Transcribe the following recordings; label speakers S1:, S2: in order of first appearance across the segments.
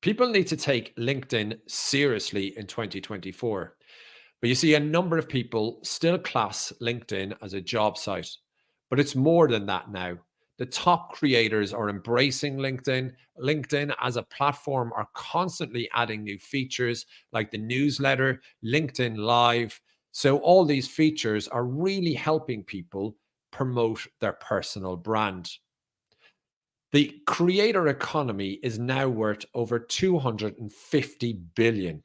S1: People need to take LinkedIn seriously in 2024. But you see, a number of people still class LinkedIn as a job site, but it's more than that now. The top creators are embracing LinkedIn. LinkedIn as a platform are constantly adding new features like the newsletter, LinkedIn Live. So, all these features are really helping people promote their personal brand. The creator economy is now worth over 250 billion.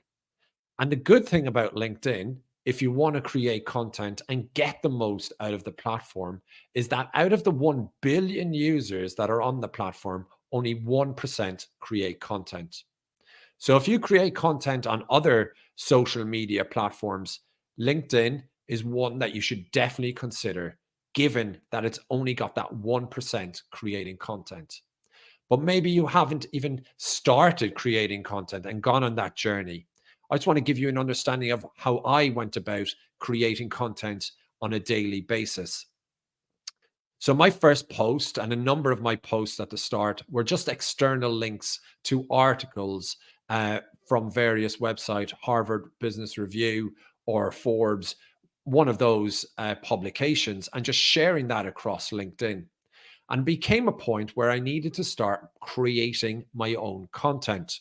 S1: And the good thing about LinkedIn, if you want to create content and get the most out of the platform, is that out of the 1 billion users that are on the platform, only 1% create content. So if you create content on other social media platforms, LinkedIn is one that you should definitely consider, given that it's only got that 1% creating content. But maybe you haven't even started creating content and gone on that journey. I just want to give you an understanding of how I went about creating content on a daily basis. So, my first post and a number of my posts at the start were just external links to articles from various websites, Harvard Business Review or Forbes, one of those publications, and just sharing that across LinkedIn, and became a point where I needed to start creating my own content.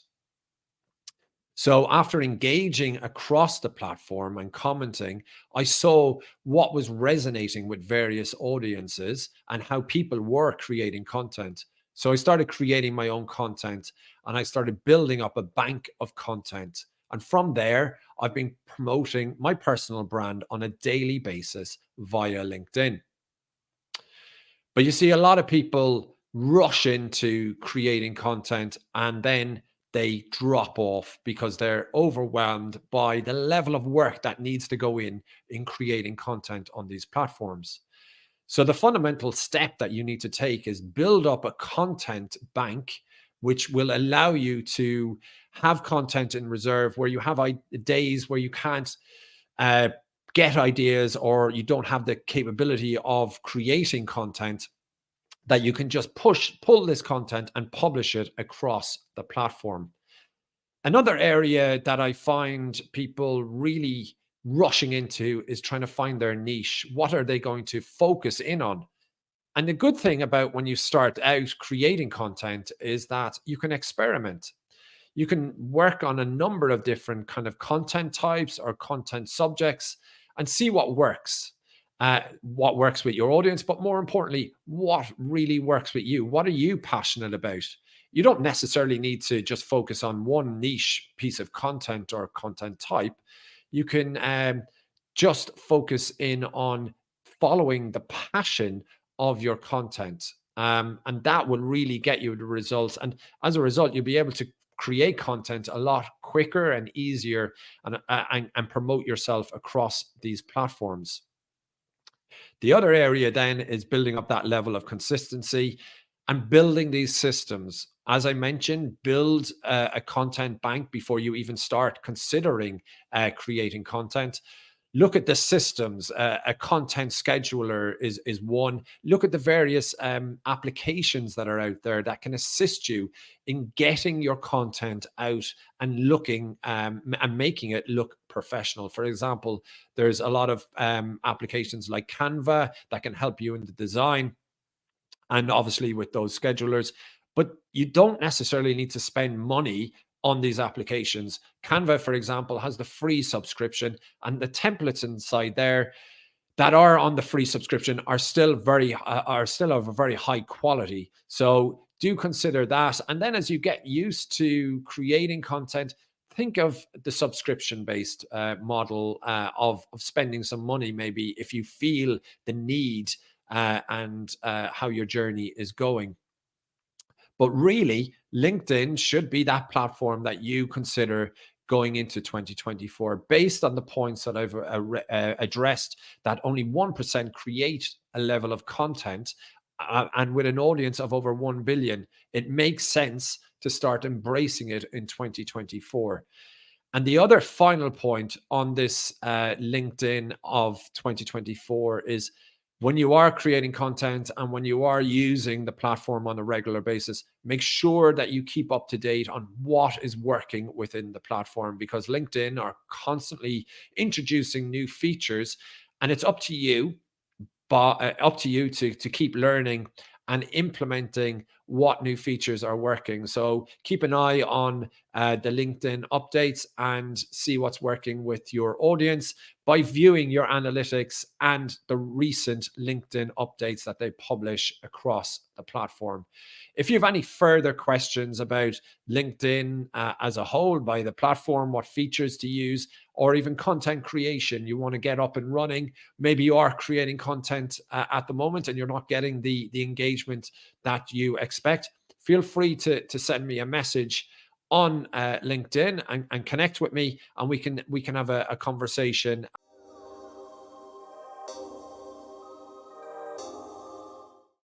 S1: So after engaging across the platform and commenting, I saw what was resonating with various audiences and how people were creating content. So I started creating my own content and I started building up a bank of content. And from there, I've been promoting my personal brand on a daily basis via LinkedIn. But you see, a lot of people rush into creating content and then they drop off because they're overwhelmed by the level of work that needs to go in creating content on these platforms. So the fundamental step that you need to take is build up a content bank, which will allow you to have content in reserve where you have days where you can't uh, get ideas or you don't have the capability of creating content, that you can just pull this content and publish it across the platform. Another area that I find people really rushing into is trying to find their niche. What are they going to focus in on? And the good thing about when you start out creating content is that you can experiment. You can work on a number of different kind of content types or content subjects and see what works with your audience, but more importantly, what really works with you. What are you passionate about? You don't necessarily need to just focus on one niche piece of content or content type. You can just focus in on following the passion of your content. And that will really get you the results. And as a result, you'll be able to create content a lot quicker and easier and promote yourself across these platforms. The other area then is building up that level of consistency and building these systems. As I mentioned, build a content bank before you even start considering creating content. Look at the systems. A content scheduler is one. Look at the various applications that are out there that can assist you in getting your content out and looking and making it look professional. For example, there's a lot of applications like Canva that can help you in the design and obviously with those schedulers. But you don't necessarily need to spend money on these applications. Canva, for example, has the free subscription, and the templates inside there that are on the free subscription are still of a very high quality. So do consider that. And then as you get used to creating content, think of the subscription based model of spending some money, maybe if you feel the need and how your journey is going. But really, LinkedIn should be that platform that you consider going into 2024 based on the points that I've addressed, that only 1% create a level of content. And with an audience of over 1 billion, it makes sense to start embracing it in 2024. And the other final point on this LinkedIn of 2024 is When you are creating content and when you are using the platform on a regular basis, make sure that you keep up to date on what is working within the platform, because LinkedIn are constantly introducing new features, and it's up to you, but up to you to keep learning and implementing what new features are working. So keep an eye on the LinkedIn updates and see what's working with your audience by viewing your analytics and the recent LinkedIn updates that they publish across the platform. If you have any further questions about LinkedIn as a whole, by the platform, what features to use, or even content creation, you want to get up and running, maybe you are creating content at the moment and you're not getting the engagement that you expect, feel free to send me a message on LinkedIn and connect with me, and we can have a conversation.